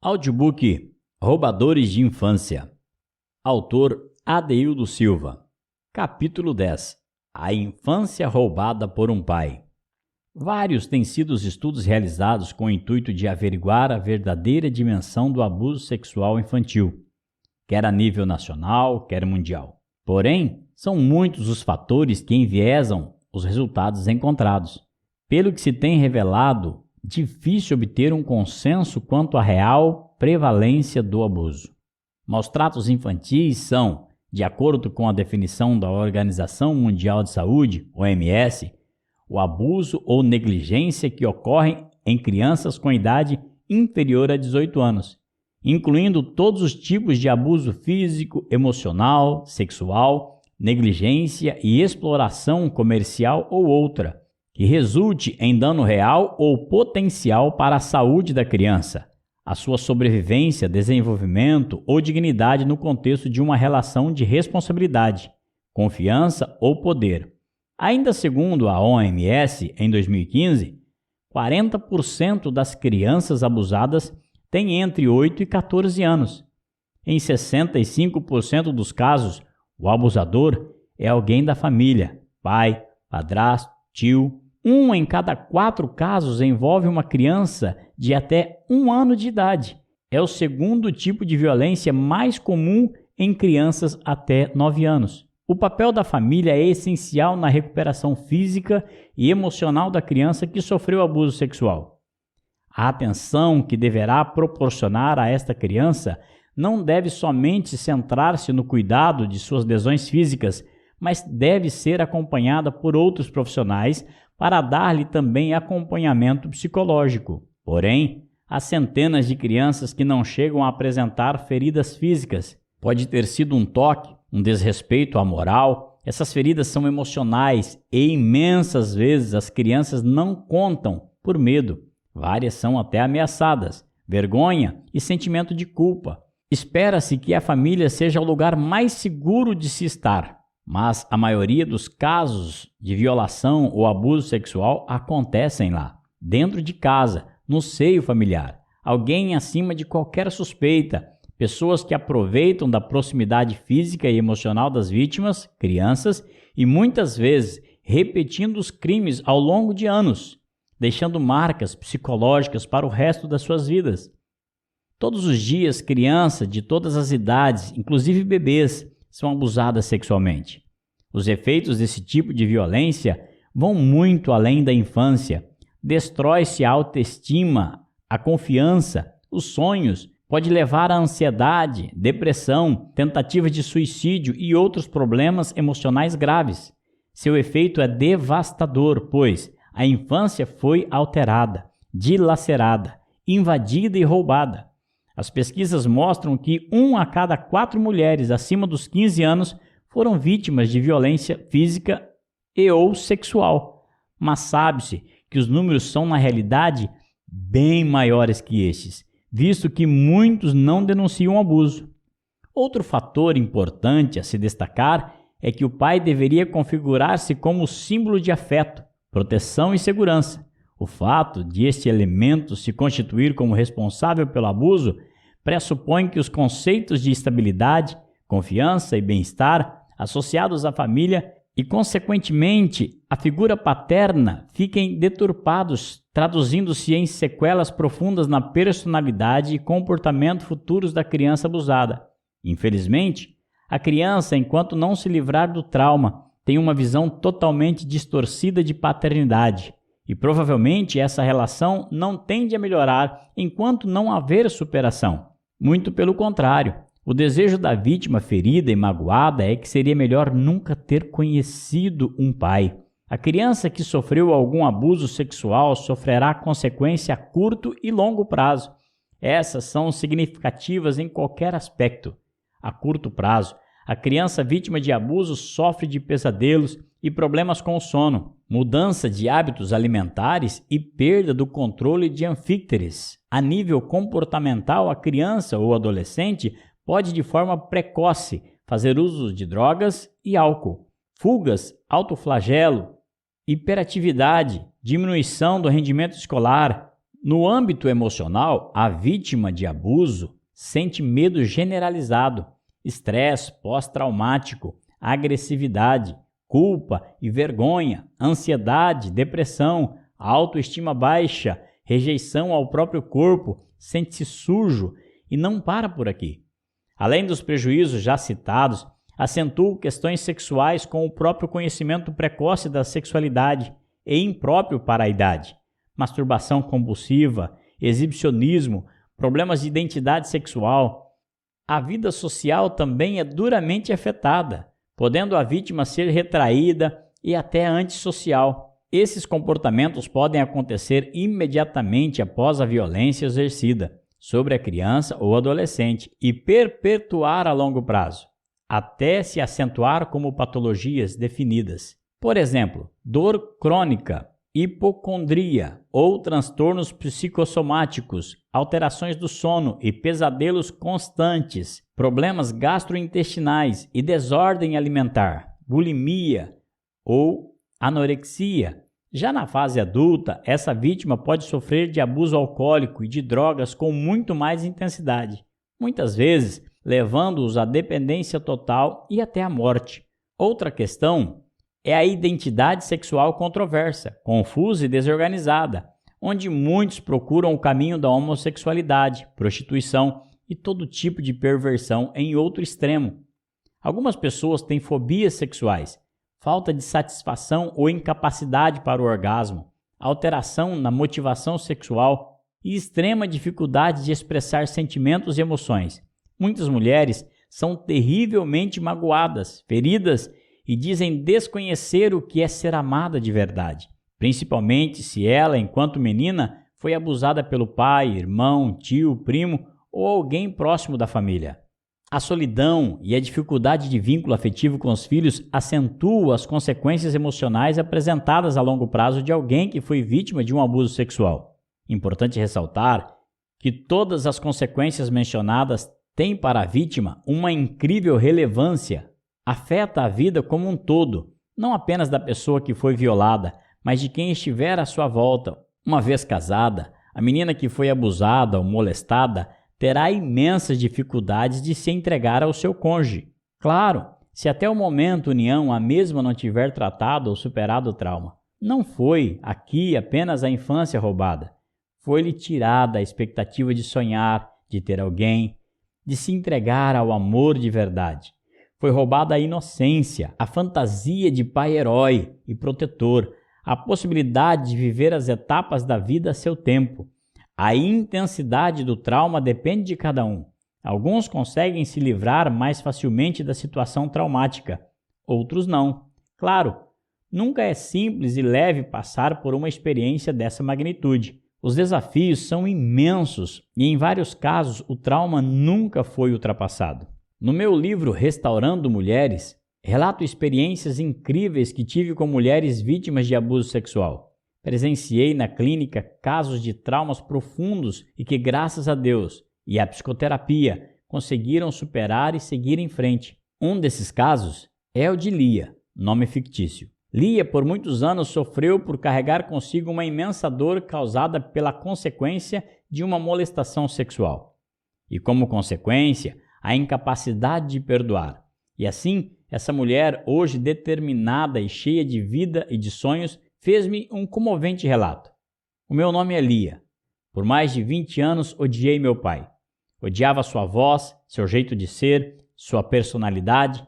Audiobook Roubadores de Infância. Autor Adeildo Silva. Capítulo 10. A infância roubada por um pai. Vários têm sido os estudos realizados com o intuito de averiguar a verdadeira dimensão do abuso sexual infantil, quer a nível nacional, quer mundial. Porém, são muitos os fatores que enviesam os resultados encontrados. Pelo que se tem revelado, difícil obter um consenso quanto à real prevalência do abuso. Maus tratos infantis são, de acordo com a definição da Organização Mundial de Saúde, OMS, o abuso ou negligência que ocorrem em crianças com idade inferior a 18 anos, incluindo todos os tipos de abuso físico, emocional, sexual, negligência e exploração comercial ou outra, que resulte em dano real ou potencial para a saúde da criança, a sua sobrevivência, desenvolvimento ou dignidade no contexto de uma relação de responsabilidade, confiança ou poder. Ainda segundo a OMS, em 2015, 40% das crianças abusadas têm entre 8 e 14 anos. Em 65% dos casos, o abusador é alguém da família, pai, padrasto, tio. 1 em cada 4 casos envolve uma criança de até 1 ano de idade. É o segundo tipo de violência mais comum em crianças até 9 anos. O papel da família é essencial na recuperação física e emocional da criança que sofreu abuso sexual. A atenção que deverá proporcionar a esta criança não deve somente centrar-se no cuidado de suas lesões físicas, mas deve ser acompanhada por outros profissionais para dar-lhe também acompanhamento psicológico. Porém, há centenas de crianças que não chegam a apresentar feridas físicas. Pode ter sido um toque, um desrespeito à moral. Essas feridas são emocionais e imensas vezes as crianças não contam por medo. Várias são até ameaçadas, vergonha e sentimento de culpa. Espera-se que a família seja o lugar mais seguro de se estar, mas a maioria dos casos de violação ou abuso sexual acontecem lá, dentro de casa, no seio familiar. Alguém acima de qualquer suspeita, pessoas que aproveitam da proximidade física e emocional das vítimas, crianças, e muitas vezes repetindo os crimes ao longo de anos, deixando marcas psicológicas para o resto das suas vidas. Todos os dias, crianças de todas as idades, inclusive bebês, são abusadas sexualmente. Os efeitos desse tipo de violência vão muito além da infância. Destrói-se a autoestima, a confiança, os sonhos, pode levar à ansiedade, depressão, tentativa de suicídio e outros problemas emocionais graves. Seu efeito é devastador, pois a infância foi alterada, dilacerada, invadida e roubada. As pesquisas mostram que 1 a cada 4 mulheres acima dos 15 anos foram vítimas de violência física e ou sexual. Mas sabe-se que os números são, na realidade, bem maiores que estes, visto que muitos não denunciam abuso. Outro fator importante a se destacar é que o pai deveria configurar-se como símbolo de afeto, proteção e segurança. O fato de este elemento se constituir como responsável pelo abuso pressupõe que os conceitos de estabilidade, confiança e bem-estar associados à família e, consequentemente, a figura paterna fiquem deturpados, traduzindo-se em sequelas profundas na personalidade e comportamento futuros da criança abusada. Infelizmente, a criança, enquanto não se livrar do trauma, tem uma visão totalmente distorcida de paternidade. E provavelmente essa relação não tende a melhorar enquanto não haver superação. Muito pelo contrário, o desejo da vítima ferida e magoada é que seria melhor nunca ter conhecido um pai. A criança que sofreu algum abuso sexual sofrerá consequência a curto e longo prazo. Essas são significativas em qualquer aspecto. A curto prazo, a criança vítima de abuso sofre de pesadelos e problemas com o sono, mudança de hábitos alimentares e perda do controle de anfícteres. A nível comportamental, a criança ou adolescente pode, de forma precoce, fazer uso de drogas e álcool. Fugas, autoflagelo, hiperatividade, diminuição do rendimento escolar, No âmbito emocional, a vítima de abuso sente medo generalizado, estresse pós-traumático, agressividade, culpa e vergonha, ansiedade, depressão, autoestima baixa, rejeição ao próprio corpo, sente-se sujo e não para por aqui. Além dos prejuízos já citados, acentua questões sexuais com o próprio conhecimento precoce da sexualidade e impróprio para a idade, masturbação compulsiva, exibicionismo, problemas de identidade sexual. A vida social também é duramente afetada, podendo a vítima ser retraída e até antissocial. Esses comportamentos podem acontecer imediatamente após a violência exercida sobre a criança ou adolescente e perpetuar a longo prazo, até se acentuar como patologias definidas. Por exemplo, dor crônica, hipocondria ou transtornos psicossomáticos, alterações do sono e pesadelos constantes, problemas gastrointestinais e desordem alimentar, bulimia ou anorexia. Já na fase adulta, essa vítima pode sofrer de abuso alcoólico e de drogas com muito mais intensidade, muitas vezes levando-os à dependência total e até à morte. Outra questão é a identidade sexual controversa, confusa e desorganizada, onde muitos procuram o caminho da homossexualidade, prostituição e todo tipo de perversão em outro extremo. Algumas pessoas têm fobias sexuais, falta de satisfação ou incapacidade para o orgasmo, alteração na motivação sexual e extrema dificuldade de expressar sentimentos e emoções. Muitas mulheres são terrivelmente magoadas, feridas e dizem desconhecer o que é ser amada de verdade, principalmente se ela, enquanto menina, foi abusada pelo pai, irmão, tio, primo ou alguém próximo da família. A solidão e a dificuldade de vínculo afetivo com os filhos acentuam as consequências emocionais apresentadas a longo prazo de alguém que foi vítima de um abuso sexual. Importante ressaltar que todas as consequências mencionadas têm para a vítima uma incrível relevância. Afeta a vida como um todo, não apenas da pessoa que foi violada, mas de quem estiver à sua volta. Uma vez casada, a menina que foi abusada ou molestada terá imensas dificuldades de se entregar ao seu cônjuge. Claro, se até o momento união a mesma não tiver tratado ou superado o trauma. Não foi aqui apenas a infância roubada. Foi-lhe tirada a expectativa de sonhar, de ter alguém, de se entregar ao amor de verdade. Foi roubada a inocência, a fantasia de pai herói e protetor, a possibilidade de viver as etapas da vida a seu tempo. A intensidade do trauma depende de cada um. Alguns conseguem se livrar mais facilmente da situação traumática, outros não. Claro, nunca é simples e leve passar por uma experiência dessa magnitude. Os desafios são imensos e, em vários casos, o trauma nunca foi ultrapassado. No meu livro Restaurando Mulheres, relato experiências incríveis que tive com mulheres vítimas de abuso sexual. Presenciei na clínica casos de traumas profundos e que, graças a Deus e à psicoterapia, conseguiram superar e seguir em frente. Um desses casos é o de Lia, nome fictício. Lia, por muitos anos, sofreu por carregar consigo uma imensa dor causada pela consequência de uma molestação sexual. E, como consequência, a incapacidade de perdoar. E assim, essa mulher, hoje determinada e cheia de vida e de sonhos, fez-me um comovente relato. O meu nome é Lia. Por mais de 20 anos odiei meu pai. Odiava sua voz, seu jeito de ser, sua personalidade.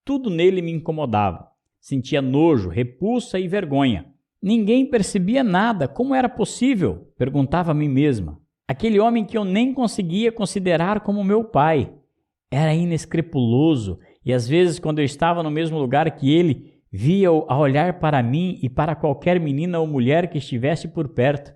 Tudo nele me incomodava. Sentia nojo, repulsa e vergonha. Ninguém percebia nada. Como era possível? Perguntava a mim mesma. Aquele homem que eu nem conseguia considerar como meu pai. Era inescrupuloso e às vezes, quando eu estava no mesmo lugar que ele, via-o a olhar para mim e para qualquer menina ou mulher que estivesse por perto.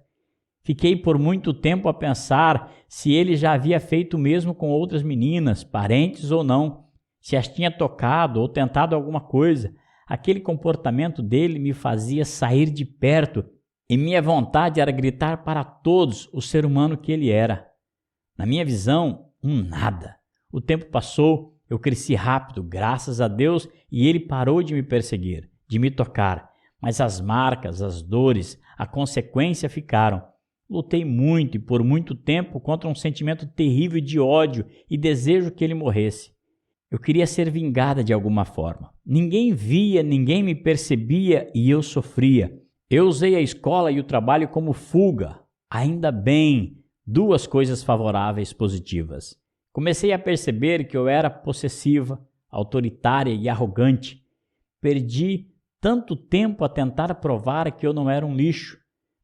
Fiquei por muito tempo a pensar se ele já havia feito o mesmo com outras meninas, parentes ou não, se as tinha tocado ou tentado alguma coisa. Aquele comportamento dele me fazia sair de perto e minha vontade era gritar para todos o ser humano que ele era. Na minha visão, nada. O tempo passou, eu cresci rápido, graças a Deus, e ele parou de me perseguir, de me tocar. Mas as marcas, as dores, a consequência ficaram. Lutei muito e por muito tempo contra um sentimento terrível de ódio e desejo que ele morresse. Eu queria ser vingada de alguma forma. Ninguém via, ninguém me percebia e eu sofria. Eu usei a escola e o trabalho como fuga. Ainda bem, duas coisas favoráveis positivas. Comecei a perceber que eu era possessiva, autoritária e arrogante. Perdi tanto tempo a tentar provar que eu não era um lixo,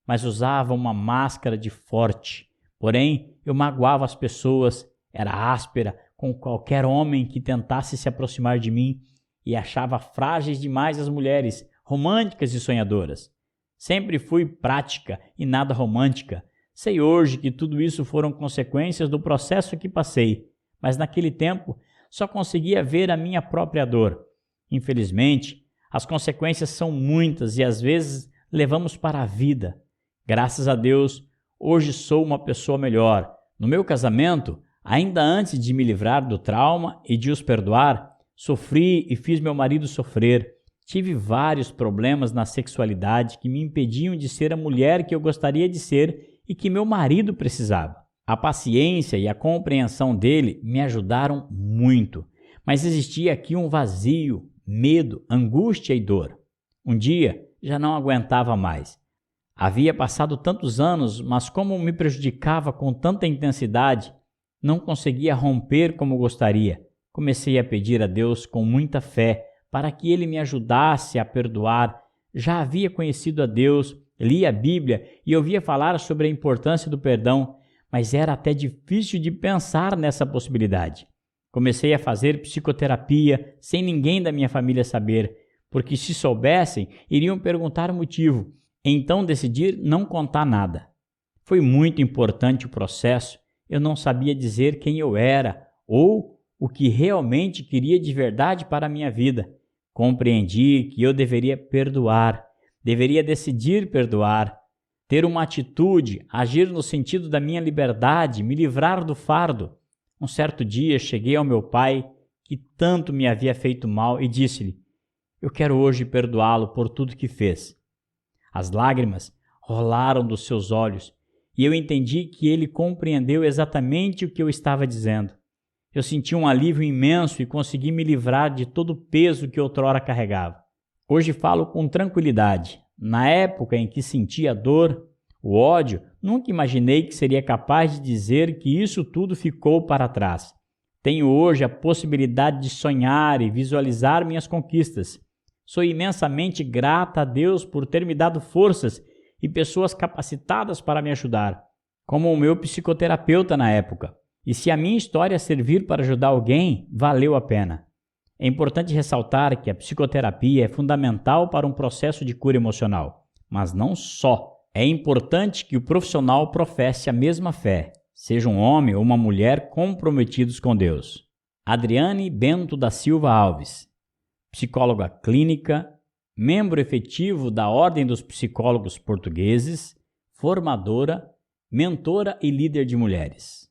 mas usava uma máscara de forte. Porém, eu magoava as pessoas, era áspera com qualquer homem que tentasse se aproximar de mim e achava frágeis demais as mulheres, românticas e sonhadoras. Sempre fui prática e nada romântica. Sei hoje que tudo isso foram consequências do processo que passei, mas naquele tempo só conseguia ver a minha própria dor. Infelizmente, as consequências são muitas e às vezes levamos para a vida. Graças a Deus, hoje sou uma pessoa melhor. No meu casamento, ainda antes de me livrar do trauma e de os perdoar, sofri e fiz meu marido sofrer. Tive vários problemas na sexualidade que me impediam de ser a mulher que eu gostaria de ser e que meu marido precisava. A paciência e a compreensão dele me ajudaram muito, mas existia aqui um vazio, medo, angústia e dor. Um dia, já não aguentava mais. Havia passado tantos anos, mas como me prejudicava com tanta intensidade, não conseguia romper como gostaria. Comecei a pedir a Deus com muita fé para que Ele me ajudasse a perdoar. Já havia conhecido a Deus, lia a Bíblia e ouvia falar sobre a importância do perdão, mas era até difícil de pensar nessa possibilidade. Comecei a fazer psicoterapia sem ninguém da minha família saber, porque se soubessem, iriam perguntar o motivo. Então decidi não contar nada. Foi muito importante o processo. Eu não sabia dizer quem eu era ou o que realmente queria de verdade para a minha vida. Compreendi que eu deveria perdoar, deveria decidir perdoar, ter uma atitude, agir no sentido da minha liberdade, me livrar do fardo. Um certo dia cheguei ao meu pai, que tanto me havia feito mal, e disse-lhe: eu quero hoje perdoá-lo por tudo que fez. As lágrimas rolaram dos seus olhos e eu entendi que ele compreendeu exatamente o que eu estava dizendo. Eu senti um alívio imenso e consegui me livrar de todo o peso que outrora carregava. Hoje falo com tranquilidade. Na época em que sentia a dor, o ódio, nunca imaginei que seria capaz de dizer que isso tudo ficou para trás. Tenho hoje a possibilidade de sonhar e visualizar minhas conquistas. Sou imensamente grata a Deus por ter me dado forças e pessoas capacitadas para me ajudar, como o meu psicoterapeuta na época. E se a minha história servir para ajudar alguém, valeu a pena. É importante ressaltar que a psicoterapia é fundamental para um processo de cura emocional, mas não só. É importante que o profissional professe a mesma fé, seja um homem ou uma mulher comprometidos com Deus. Adriane Bento da Silva Alves, psicóloga clínica, membro efetivo da Ordem dos Psicólogos Portugueses, formadora, mentora e líder de mulheres.